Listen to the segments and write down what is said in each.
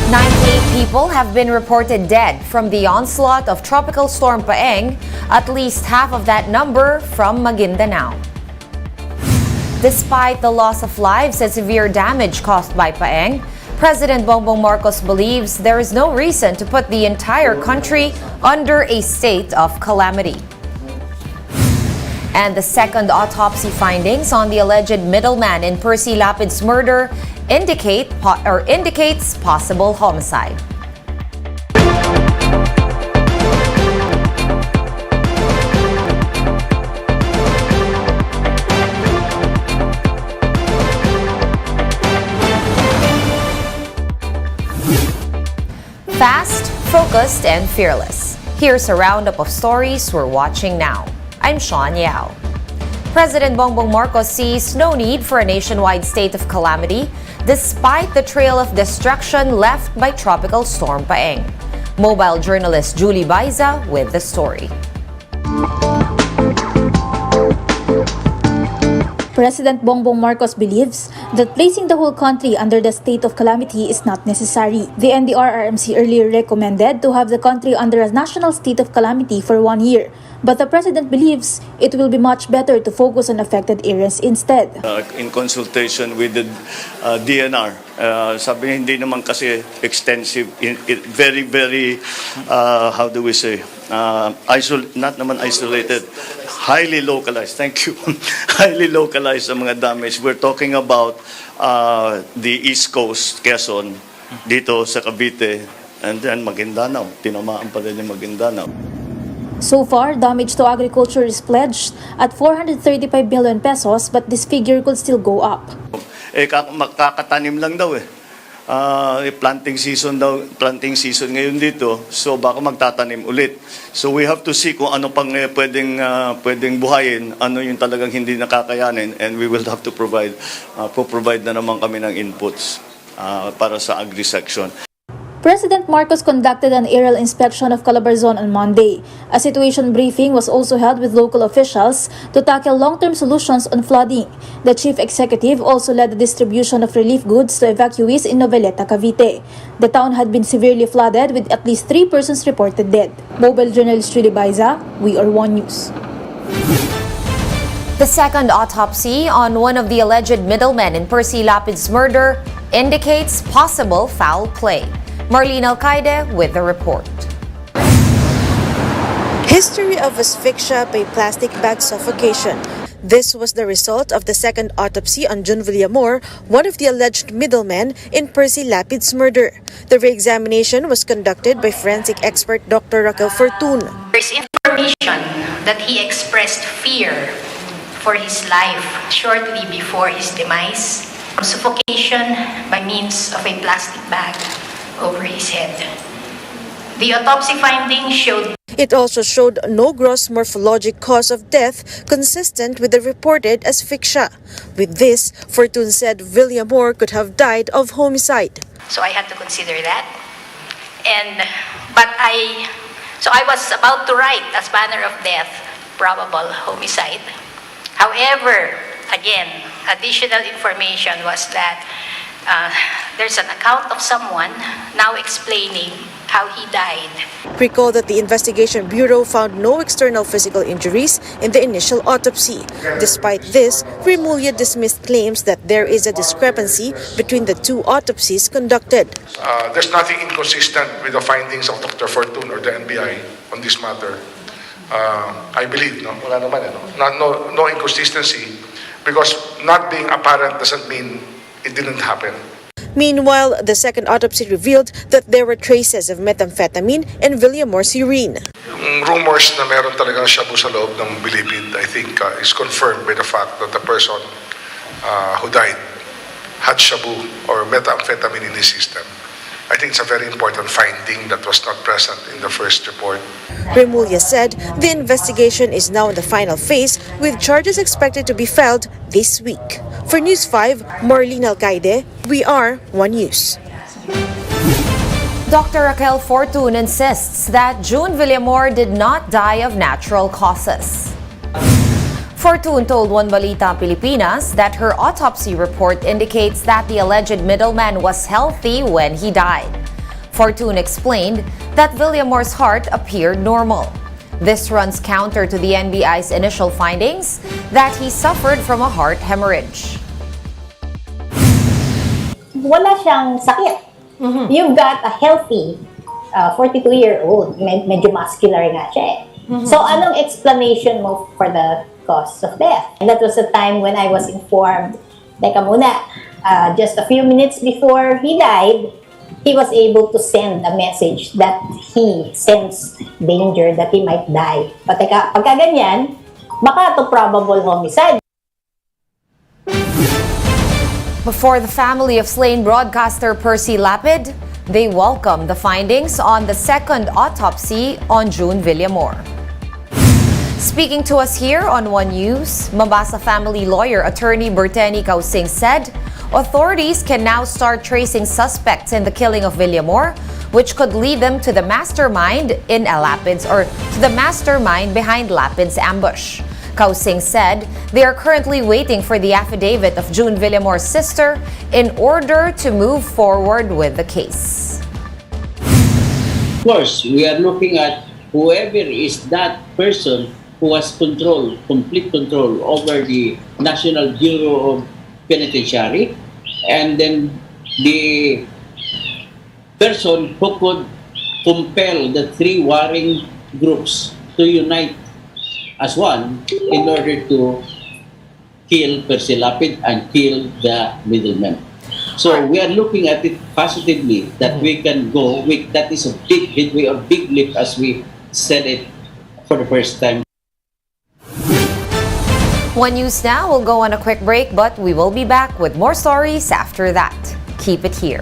98 people have been reported dead from the onslaught of Tropical Storm Paeng, at least half of that number from Maguindanao. Despite the loss of lives and severe damage caused by Paeng, President Bongbong Marcos believes there is no reason to put the entire country under a state of calamity. And the second autopsy findings on the alleged middleman in Percy Lapid's murder indicates possible homicide. Fast, focused, and fearless. Here's a roundup of stories we're watching now. I'm Sean Yao. President Bongbong Marcos sees no need for a nationwide state of calamity despite the trail of destruction left by Tropical Storm Paeng. Mobile journalist Julie Baiza with the story. President Bongbong Marcos believes that placing the whole country under the state of calamity is not necessary. The NDRRMC earlier recommended to have the country under a national state of calamity for 1 year. But the President believes it will be much better to focus on affected areas instead. In consultation with the DNR, sabi niya hindi naman kasi extensive, very, how do we say, not naman isolated, highly localized. Thank you. Highly localized ang mga damage. We're talking about the East Coast, Quezon, dito sa Cavite, and then Maguindanao. Tinamaan pa rin yung Maguindanao. So far, damage to agriculture is pledged at 435 billion pesos, but this figure could still go up. Makakatanim lang daw planting season ngayon dito, so baka magtatanim ulit. So we have to see kung ano pang pwedeng buhayin, ano yung talagang hindi nakakayanin, and we will have to provide na naman kami ng inputs para sa agri section. President Marcos conducted an aerial inspection of Calabarzon on Monday. A situation briefing was also held with local officials to tackle long-term solutions on flooding. The chief executive also led the distribution of relief goods to evacuees in Noveleta, Cavite. The town had been severely flooded with at least 3 persons reported dead. Mobile journalist Julie Baiza, We Are One News. The second autopsy on one of the alleged middlemen in Percy Lapid's murder indicates possible foul play. Marlene Alcaide with the report. History of asphyxia by plastic bag suffocation. This was the result of the second autopsy on John Villamor, one of the alleged middlemen in Percy Lapid's murder. The re-examination was conducted by forensic expert Dr. Fortun. There's information that he expressed fear for his life shortly before his demise. Suffocation by means of a plastic bag over his head. The autopsy findings showed It also showed no gross morphologic cause of death consistent with the reported asphyxia. With this, Fortun said Villamor could have died of homicide. So I had to consider that. So I was about to write as manner of death, probable homicide. However, again, additional information was that there's an account of someone now explaining how he died. Recall that the Investigation Bureau found no external physical injuries in the initial autopsy. Despite this, Remulla dismissed claims that there is a discrepancy between the two autopsies conducted. There's nothing inconsistent with the findings of Dr. Fortun or the NBI on this matter. I believe, wala naman, no inconsistency, because not being apparent doesn't mean it didn't happen. Meanwhile, the second autopsy revealed that there were traces of methamphetamine in Villamor's urine. Rumors na meron talagang shabu sa loob ng bilibid, I think, is confirmed by the fact that the person who died had shabu or methamphetamine in his system. I think it's a very important finding that was not present in the first report. Remulla said the investigation is now in the final phase, with charges expected to be filed this week. For News 5, Marlene Alcaide, We Are One News. Dr. Raquel Fortun insists that June Villamor did not die of natural causes. Fortun told One Balita Pilipinas that her autopsy report indicates that the alleged middleman was healthy when he died. Fortun explained that Villamor's heart appeared normal. This runs counter to the NBI's initial findings that he suffered from a heart hemorrhage. Wala siyang sakit. You've got a healthy 42-year-old. Medyo muscular nga siya eh. So, anong explanation mo for the cause of death? And that was the time when I was informed, teka muna, just a few minutes before he died, he was able to send a message that he sensed danger that he might die. But teka, pagka ganyan, baka to probable homicide. Before the family of slain broadcaster Percy Lapid, they welcomed the findings on the second autopsy on June Villamor. Speaking to us here on One News, Mabasa family lawyer attorney Berteni Causing said authorities can now start tracing suspects in the killing of Villamor, which could lead them to the mastermind in Lapid's or to the mastermind behind Lapid's ambush. Causing said they are currently waiting for the affidavit of June Villamor's sister in order to move forward with the case. Of course, we are looking at whoever is that person who has control, complete control over the National Bureau of Penitentiary, and then the person who could compel the three warring groups to unite as one in order to kill Percy Lapid and kill the middleman. So we are looking at it positively that we can go with, that is a big headway or big leap as we said it for the first time. One News now will go on a quick break, but we will be back with more stories after that. Keep it here.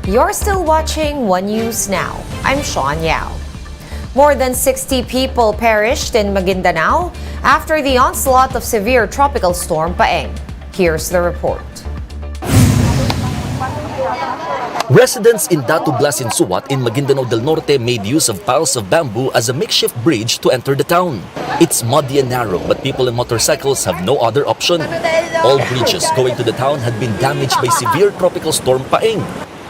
You're still watching One News Now. I'm Sean Yao. More than 60 people perished in Maguindanao after the onslaught of severe tropical storm Paeng. Here's the report. Residents in Datu Blasinsuat in Maguindanao del Norte made use of piles of bamboo as a makeshift bridge to enter the town. It's muddy and narrow, but people and motorcycles have no other option. All bridges going to the town had been damaged by severe tropical storm Paeng.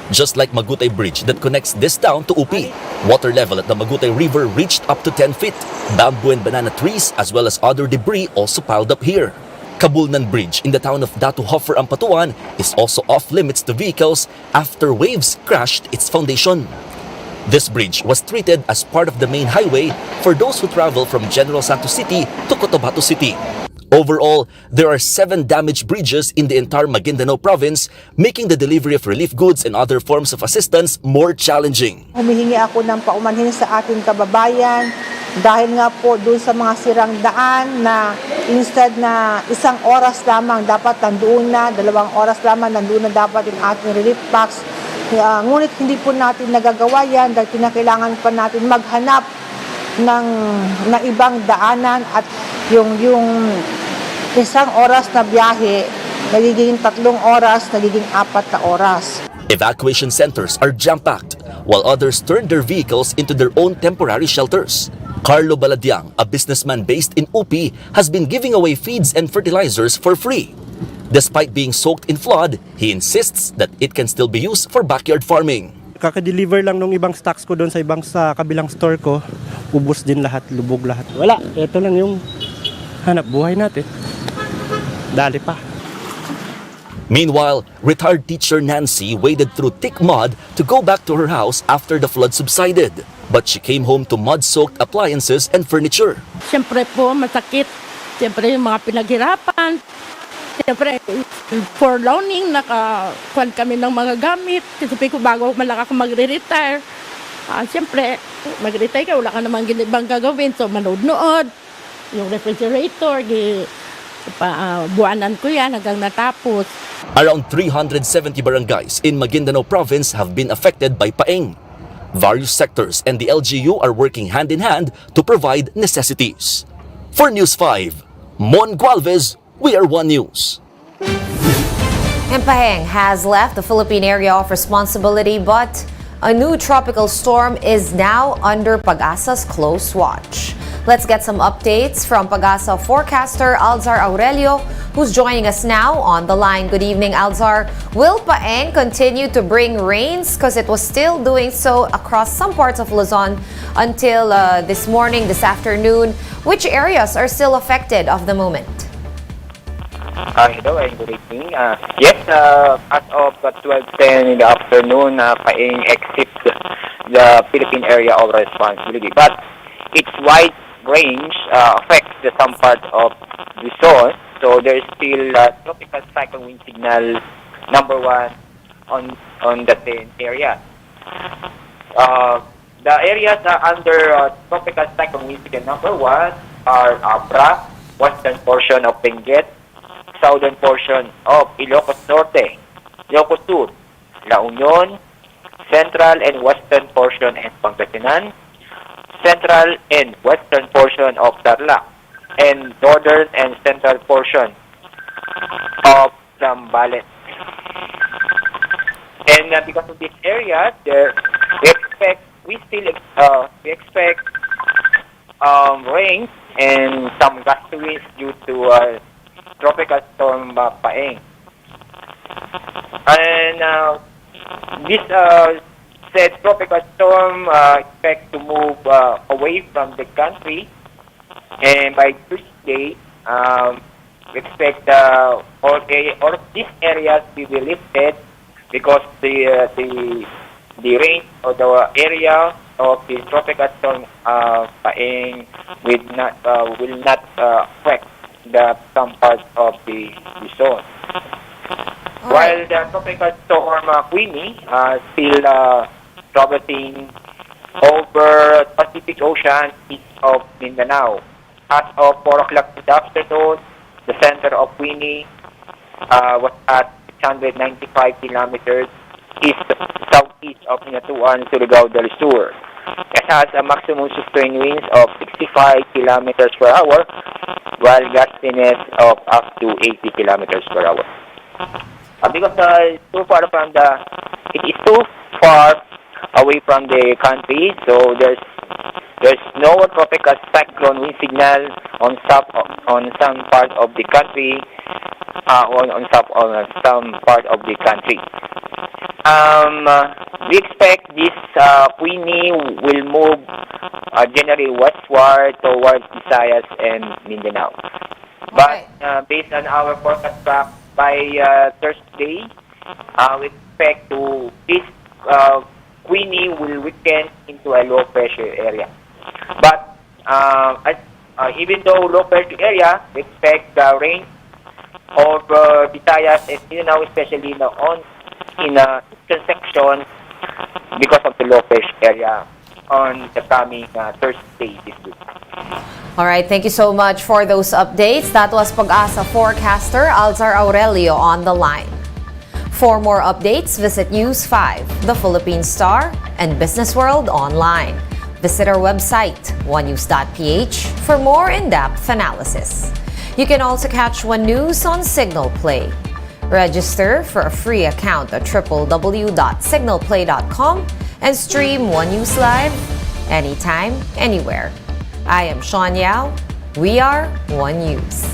Just like Magutay Bridge that connects this town to Upi. Water level at the Magutay River reached up to 10 feet. Bamboo and banana trees as well as other debris also piled up here. Kabulnan Bridge in the town of Datu Hofer, Ampatuan is also off limits to vehicles after waves crashed its foundation. This bridge was treated as part of the main highway for those who travel from General Santos City to Cotabato City. Overall, there are 7 damaged bridges in the entire Maguindanao province, making the delivery of relief goods and other forms of assistance more challenging. Humihingi ako ng paumanhin sa ating kababayan dahil nga po doon sa mga sirang daan na instead na 1 oras lamang dapat nandoon na, 2 oras lamang nandoon na dapat yung ating relief packs. Ngunit hindi po natin nagagawa yan dahil kinakailangan pa natin maghanap ng ibang daanan at yung 1 oras na biyahe nagiging 3 oras, nagiging 4 na oras. Evacuation centers are jam-packed, while others turn their vehicles into their own temporary shelters. Carlo Baladiang, a businessman based in Upi, has been giving away feeds and fertilizers for free. Despite being soaked in flood, he insists that it can still be used for backyard farming. Kaka-deliver lang nung ibang stocks ko doon sa kabilang store ko, ubos din lahat, lubog lahat. Wala, ito lang yung hanap buhay natin. Dali pa. Meanwhile, retired teacher Nancy waded through thick mud to go back to her house after the flood subsided. But she came home to mud-soaked appliances and furniture. Siyempre po, masakit. Siyempre, yung mga pinaghirapan. Siyempre, for loaning, nakakuhan kami ng mga gamit. Kasi ko bago malaka ako magre-retire. Siyempre, mag-retire ka, wala ka namang ibang gagawin. So, manood-nood. Yung refrigerator, buwanan ko yan hanggang natapos. Around 370 barangays in Maguindanao province have been affected by Paeng. Various sectors and the LGU are working hand in hand to provide necessities. For News 5, Mon Gualvez, we are One News. And Paeng has left the Philippine area of responsibility, but a new tropical storm is now under Pag-asa's close watch. Let's get some updates from Pag-asa forecaster Alzar Aurelio, who's joining us now on the line. Good evening, Alzar. Will Paeng continue to bring rains? Because it was still doing so across some parts of Luzon until this morning, this afternoon. Which areas are still affected of the moment? Hello and good evening. Yes, as of 12:10 in the afternoon, Paeng exits the Philippine area of responsibility. But its wide range affects some part of Luzon. So there is still tropical cyclone wind signal number 1 on the same area. The areas under tropical cyclone wind signal number 1 are Abra, western portion of Benguet, southern portion of Ilocos Norte, Ilocos Sur, La Union, central and western portion of Pangasinan, central and western portion of Tarlac, and northern and central portion of Zambales. And because of this area, we expect rain and some gusty winds due to tropical storm Paeng. And this said tropical storm expect to move away from the country, and by Tuesday, we expect all these areas will be lifted because the range or the area of the tropical storm Paeng will not affect some parts of the zone. While the tropical storm Queenie still traversing over Pacific Ocean east of Mindanao. As of 4 o'clock in the afternoon, the center of Queenie was at 695 kilometers southeast of Hinatuan, Surigao del Sur. It has a maximum sustained winds of 65 kilometers per hour, while gustiness of up to 80 kilometers per hour. Because it is too far away from the country, so there's no tropical cyclone wind signal on some part of the country, on some part of the country. We expect this Queenie will move generally westward towards Visayas and Mindanao. But based on our forecast track, by Thursday, we expect this Queenie will weaken into a low pressure area. But even though low pressure area, we expect the rain over Visayas and Mindanao, especially in the eastern section, because of the low pressure area on the coming Thursday this week. All right, thank you so much for those updates. That was Pag-asa forecaster Alzar Aurelio on the line. For more updates, visit News 5, The Philippine Star, and Business World online. Visit our website, onenews.ph, for more in-depth analysis. You can also catch One News on Signal Play. Register for a free account at www.signalplay.com and stream One News Live anytime, anywhere. I am Sean Yao. We are One News.